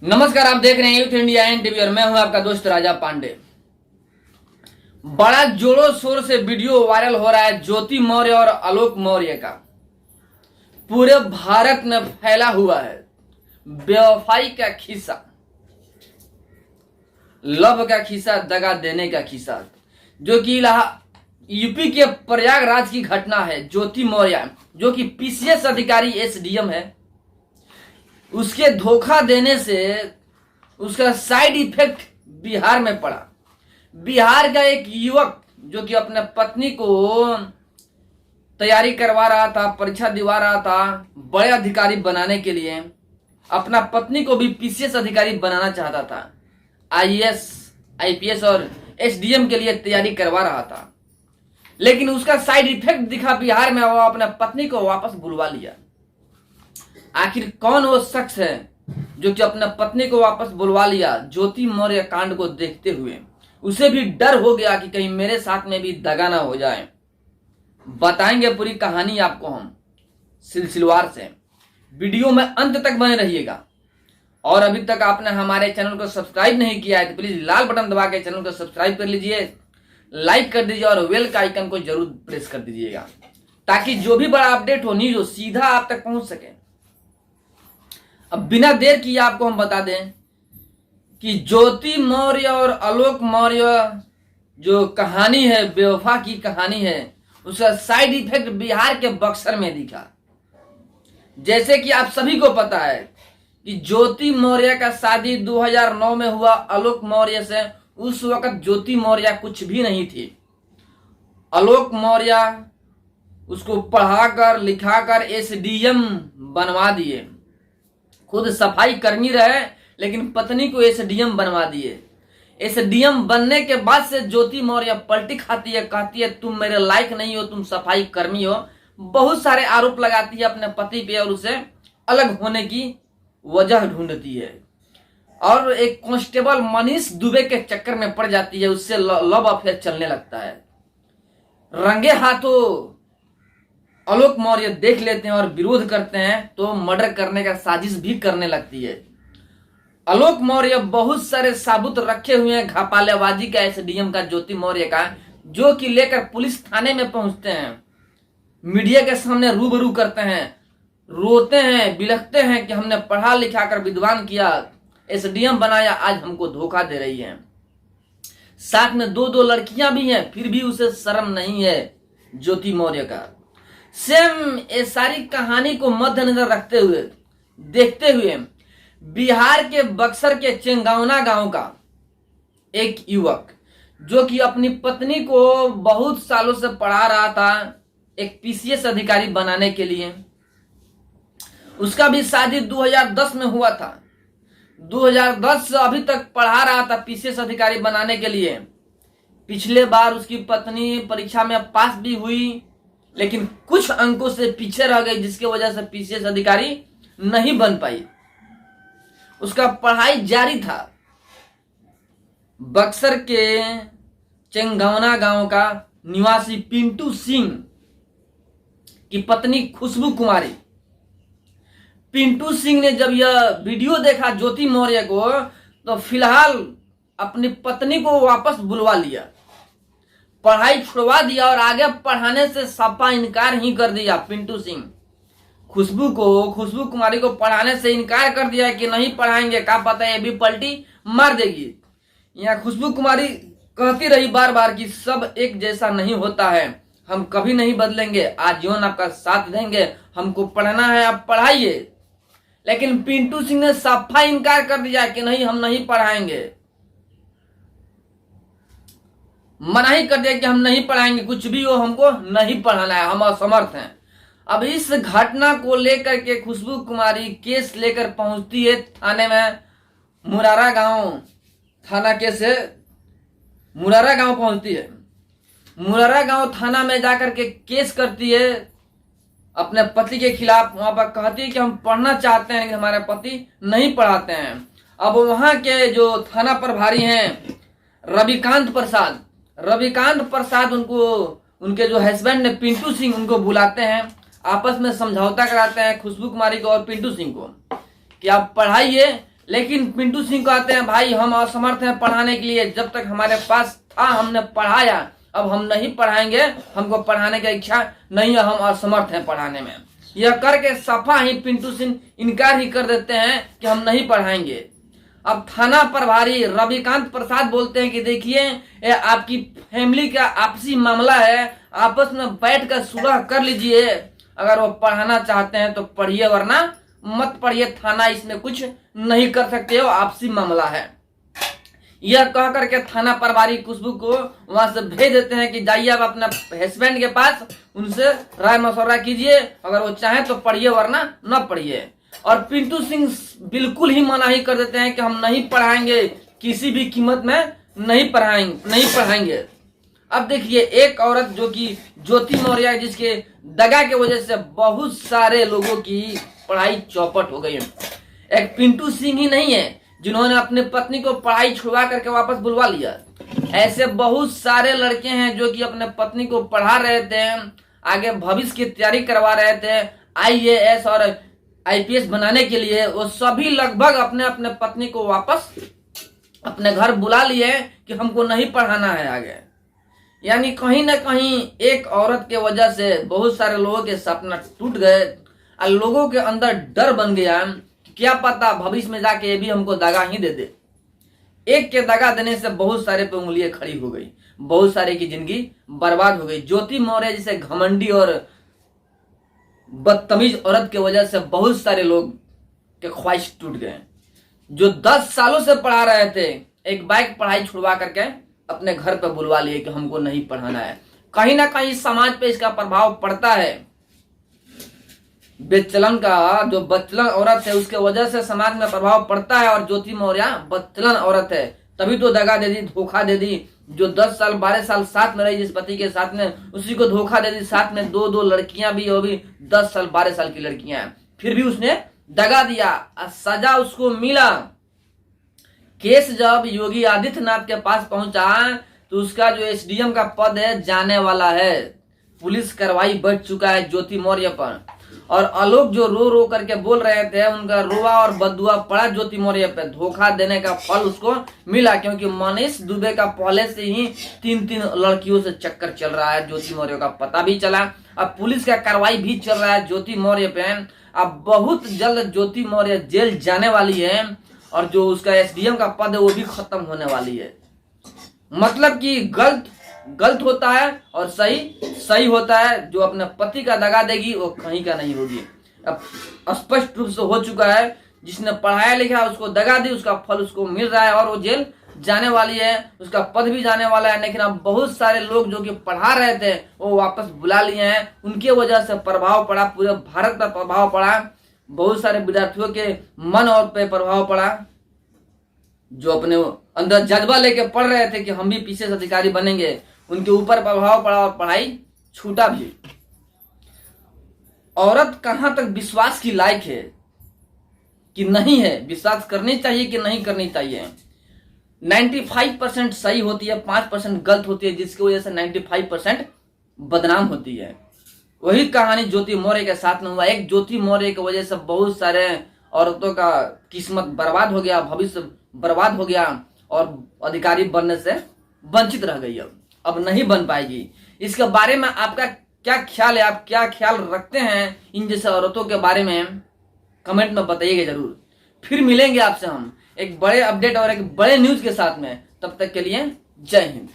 नमस्कार, आप देख रहे हैं यूथ इंडिया एनटीवी और मैं हूं आपका दोस्त राजा पांडे। बड़ा जोरों शोर से वीडियो वायरल हो रहा है ज्योति मौर्य और आलोक मौर्य का। पूरे भारत में फैला हुआ है बेवफाई का खिस्सा, लव का खिस्सा, दगा देने का खिस्सा, जो कि यूपी के प्रयागराज की घटना है। ज्योति मौर्य जो कि पीसीएस अधिकारी एसडीएम है, उसके धोखा देने से उसका साइड इफेक्ट बिहार में पड़ा। बिहार का एक युवक जो कि अपने पत्नी को तैयारी करवा रहा था, परीक्षा दिवा रहा था बड़े अधिकारी बनाने के लिए, अपना पत्नी को भी पीसीएस अधिकारी बनाना चाहता था, आईएएस आईपीएस और एसडीएम के लिए तैयारी करवा रहा था, लेकिन उसका साइड इफेक्ट दिखा बिहार में। वो अपने पत्नी को वापस बुलवा लिया। आखिर कौन वो शख्स है जो कि अपने पत्नी को वापस बुलवा लिया? ज्योति मौर्य कांड को देखते हुए उसे भी डर हो गया कि कहीं मेरे साथ में भी दगा ना हो जाए। बताएंगे पूरी कहानी आपको हम सिलसिलेवार से। वीडियो में अंत तक बने रहिएगा। और अभी तक आपने हमारे चैनल को सब्सक्राइब नहीं किया है तो प्लीज लाल बटन दबा के चैनल को सब्सक्राइब कर लीजिए, लाइक कर दीजिए और बेल का आइकन को जरूर प्रेस कर दीजिएगा, ताकि जो भी बड़ा अपडेट हो न्यूज हो सीधा आप तक पहुंच सके। अब बिना देर किए आपको हम बता दें कि ज्योति मौर्य और आलोक मौर्य जो कहानी है, बेवफा की कहानी है, उसका साइड इफेक्ट बिहार के बक्सर में दिखा। जैसे कि आप सभी को पता है कि ज्योति मौर्य का शादी 2009 में हुआ आलोक मौर्य से। उस वक्त ज्योति मौर्य कुछ भी नहीं थी। आलोक मौर्य उसको पढ़ाकर लिखाकर एसडीएम बनवा दिए। खुद सफाई कर्मी रहे लेकिन पत्नी को एसडीएम बनवा दिए। एसडीएम बनने के बाद से ज्योति मौर्य पलटी खाती है, कहती है तुम मेरे लायक नहीं हो, तुम सफाई कर्मी हो। बहुत सारे आरोप लगाती है अपने पति पे और उसे अलग होने की वजह ढूंढती है। और एक कांस्टेबल मनीष दुबे के चक्कर में पड़ जाती है, उससे लव अफेयर चलने लगता है। रंगे हाथों आलोक मौर्य देख लेते हैं और विरोध करते हैं तो मर्डर करने का साजिश भी करने लगती है। आलोक मौर्य बहुत सारे साबुत रखे हुए हैं घपालेबाजी का, एसडीएम का, ज्योति मौर्य का, जो कि लेकर पुलिस थाने में पहुंचते हैं, मीडिया के सामने रूबरू करते हैं, रोते हैं, बिलखते हैं कि हमने पढ़ा लिखा कर विद्वान किया, एसडीएम बनाया, आज हमको धोखा दे रही है। साथ में दो लड़कियां भी हैं, फिर भी उसे शर्म नहीं है ज्योति मौर्य का। सेम ये सारी कहानी को मद्देनजर रखते हुए देखते हुए बिहार के बक्सर के चेंगावना गांव का एक युवक जो कि अपनी पत्नी को बहुत सालों से पढ़ा रहा था एक पीसीएस अधिकारी बनाने के लिए, उसका भी शादी 2010 में हुआ था। 2010 से अभी तक पढ़ा रहा था पीसीएस अधिकारी बनाने के लिए। पिछले बार उसकी पत्नी परीक्षा में पास भी हुई लेकिन कुछ अंकों से पीछे रह गई, जिसकी वजह से पीसीएस अधिकारी नहीं बन पाई। उसका पढ़ाई जारी था। बक्सर के चेंगावना गांव का निवासी पिंटू सिंह की पत्नी खुशबू कुमारी। पिंटू सिंह ने जब यह वीडियो देखा ज्योति मौर्य को तो फिलहाल अपनी पत्नी को वापस बुलवा लिया, पढ़ाई छुड़वा दिया और आगे पढ़ाने से सफा इनकार ही कर दिया। पिंटू सिंह खुशबू कुमारी को पढ़ाने से इनकार कर दिया कि नहीं पढ़ाएंगे, क्या पता है ये भी पलटी मार देगी। यहाँ खुशबू कुमारी कहती रही बार बार कि सब एक जैसा नहीं होता है, हम कभी नहीं बदलेंगे, आजीवन आपका साथ देंगे, हमको पढ़ना है आप पढ़ाइए। लेकिन पिंटू सिंह ने सफा इनकार कर दिया कि नहीं, हम नहीं पढ़ाएंगे, मना ही कर दिया कि हम नहीं पढ़ाएंगे, कुछ भी हो हमको नहीं पढ़ाना है, हम असमर्थ हैं। अब इस घटना को लेकर के खुशबू कुमारी केस लेकर पहुंचती है थाने में। मुरारा गांव थाना केस है, मुरारा गांव पहुंचती है। मुरारा गांव थाना में जाकर के केस करती है अपने पति के खिलाफ। वहां पर कहती है कि हम पढ़ना चाहते हैं लेकिन हमारे पति नहीं पढ़ाते हैं। अब वहां के जो थाना प्रभारी हैं रविकांत प्रसाद उनको, उनके जो हस्बैंड ने पिंटू सिंह, उनको बुलाते हैं, आपस में समझौता कराते हैं खुशबू कुमारी को और पिंटू सिंह को कि आप पढ़ाइए लेकिन पिंटू सिंह कहते हैं भाई हम असमर्थ हैं पढ़ाने के लिए, जब तक हमारे पास था हमने पढ़ाया, अब हम नहीं पढ़ाएंगे, हमको पढ़ाने की इच्छा नहीं है, हम असमर्थ हैं पढ़ाने में। यह करके सफा ही पिंटू सिंह इनकार ही कर देते हैं कि हम नहीं पढ़ाएंगे। अब थाना प्रभारी रविकांत प्रसाद बोलते हैं कि देखिए ये आपकी फैमिली का आपसी मामला है, आपस में बैठ कर सुलह कर लीजिए, अगर वो पढ़ाना चाहते हैं तो पढ़िए वरना मत पढ़िए, थाना इसमें कुछ नहीं कर सकते हो, आपसी मामला है। यह कह करके थाना प्रभारी खुशबू को वहां से भेज देते हैं कि जाइए आप अपना हस्बैंड के पास, उनसे राय मशवरा कीजिए, अगर वो चाहे तो पढ़िए वरना न पढ़िए। और पिंटू सिंह बिल्कुल ही मनाही कर देते हैं कि हम नहीं पढ़ाएंगे, किसी भी कीमत में नहीं पढ़ाएंगे। अब देखिए एक औरत जो कि ज्योति मौर्य, जिसके दगा के वजह से बहुत सारे लोगों की पढ़ाई चौपट हो गई है। एक पिंटू सिंह ही नहीं है जिन्होंने अपने पत्नी को पढ़ाई छुड़वा करके वापस बुलवा लिया, ऐसे बहुत सारे लड़के हैं जो कि अपने पत्नी को पढ़ा रहे थे, आगे भविष्य की तैयारी करवा रहे थे IAS और IPS बनाने के लिए, वो सभी लगभग अपने अपने पत्नी को वापस अपने घर बुला लिए कि हमको नहीं पढ़ाना है आगे। यानी कहीं ना कहीं एक औरत के वजह से बहुत सारे लोगों के सपना टूट गए और लोगों के अंदर डर बन गया कि क्या पता भविष्य में जाके ये भी हमको दगा ही दे दे। एक के दगा देने से बहुत सारे पे उंगलियां खड़ी हो गई, बहुत सारे की जिंदगी बर्बाद हो गई। ज्योति मौर्य जैसे घमंडी और बदतमीज औरत के वजह से बहुत सारे लोग के ख्वाहिश टूट गए। जो 10 सालों से पढ़ा रहे थे, एक बाइक पढ़ाई छुड़वा करके अपने घर पे बुलवा लिए कि हमको नहीं पढ़ाना है। कहीं ना कहीं समाज पे इसका प्रभाव पड़ता है। बेचलन का जो बदचलन औरत है उसके वजह से समाज में प्रभाव पड़ता है, और ज्योति मौर्य बदचलन औरत है, तभी तो दगा दे दी, धोखा दे दी। जो 10 साल 12 साल साथ में रही जिस पति के साथ में, उसी को धोखा दे दी। साथ में दो लड़कियां भी, वो भी 10 साल 12 साल की लड़कियां हैं, फिर भी उसने दगा दिया, सजा उसको मिला। केस जब योगी आदित्यनाथ के पास पहुंचा तो उसका जो SDM का पद है जाने वाला है। पुलिस कार्रवाई बढ़ चुका है ज्योति मौर्य पर, और आलोक जो रो रो करके बोल रहे थे, उनका रोआ और बदुआ पड़ा ज्योति मौर्य पे। धोखा देने का फल उसको मिला, क्योंकि मनीष दुबे का पहले से ही 3 लड़कियों से चक्कर चल रहा है, ज्योति मौर्य का पता भी चला। अब पुलिस का कार्रवाई भी चल रहा है ज्योति मौर्य पे। अब बहुत जल्द ज्योति मौर्य जेल जाने वाली है, और जो उसका SDM का पद है वो भी खत्म होने वाली है। मतलब कि गलत होता है और सही होता है। जो अपने पति का दगा देगी वो कहीं का नहीं होगी। अब स्पष्ट रूप से हो चुका है, जिसने पढ़ाया लिखा उसको दगा दी, उसका फल उसको मिल रहा है, और वो जेल जाने वाली है, उसका पद भी जाने वाला है। लेकिन अब बहुत सारे लोग जो कि पढ़ा रहे थे वो वापस बुला लिए हैं, उनके वजह से प्रभाव पड़ा, पूरे भारत पर प्रभाव पड़ा, बहुत सारे विद्यार्थियों के मन और पे प्रभाव पड़ा, जो अपने अंदर जज्बा लेके पढ़ रहे थे कि हम भी PCS अधिकारी बनेंगे, उनके ऊपर प्रभाव पड़ा और पढ़ाई छूटा भी। औरत कहां तक विश्वास की लायक है कि नहीं है, विश्वास करनी चाहिए कि नहीं करनी चाहिए। 95% सही होती है, 5% गलत होती है, जिसकी वजह से 95% बदनाम होती है। वही कहानी ज्योति मौर्य के साथ में हुआ। एक ज्योति मौर्य की वजह से बहुत सारे औरतों का किस्मत बर्बाद हो गया, भविष्य बर्बाद हो गया, और अधिकारी बनने से वंचित रह गई। अब नहीं बन पाएगी। इसके बारे में आपका क्या ख्याल है? आप क्या ख्याल रखते हैं इन जैसे औरतों के बारे में? कमेंट में बताइएगा जरूर। फिर मिलेंगे आपसे हम एक बड़े अपडेट और एक बड़े न्यूज के साथ में। तब तक के लिए जय हिंद।